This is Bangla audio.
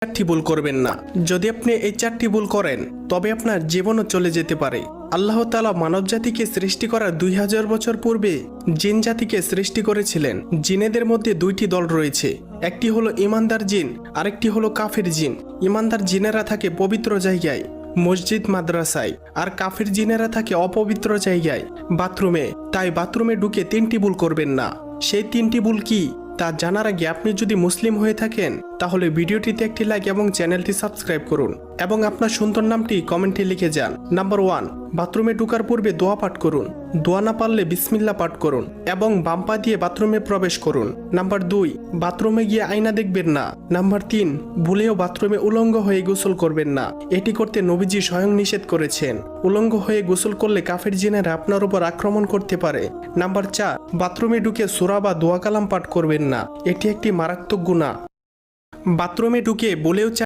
চারটি ভুল করবেন না। যদি আপনি এই চারটি ভুল করেন তবে আপনার জীবনও চলে যেতে পারে। আল্লাহ তাআলা মানব জাতিকে সৃষ্টি করার 2000 বছর পূর্বে জিন জাতিকে সৃষ্টি করেছিলেন। জিনেদের মধ্যে দুইটি দল রয়েছে, একটি হলো ইমানদার জিন, আরেকটি হলো কাফির জিন। ইমানদার জিনেরা থাকে পবিত্র জায়গায়, মসজিদ মাদ্রাসায়, আর কাফির জিনেরা থাকে অপবিত্র জায়গায়, বাথরুমে। তাই বাথরুমে ঢুকে 3টি ভুল করবেন না। সেই 3টি ভুল কি তা জানার আগে আপনি যদি মুসলিম হয়ে থাকেন তাহলে ভিডিওটিতে একটি লাইক এবং চ্যানেলটি সাবস্ক্রাইব করুন এবং আপনার সুন্দর নামটি কমেন্টে লিখে যান। নাম্বার 1, বাথরুমে ঢোকার পূর্বে দোয়া পাঠ করুন। দোয়া না পারলে বিসমিল্লাহ পাঠ করুন এবং বাম পা দিয়ে বাথরুমে প্রবেশ করুন। নাম্বার 2, বাথরুমে গিয়ে আয়না দেখবেন না। নাম্বার 3, ভুলেও বাথরুমে উলঙ্গ হয়ে গোসল করবেন না। এটি করতে নবীজি স্বয়ং নিষেধ করেছেন। উলঙ্গ হয়ে গোসল করলে কাফের জিনেরা আপনার উপর আক্রমণ করতে পারে। নাম্বার 4, বাথরুমে ঢুকে সূরা বা দোয়া কালাম পাঠ করবেন না। এটি একটি মারাত্মক গুনাহ। বাথরুমে ঢুকে বলেও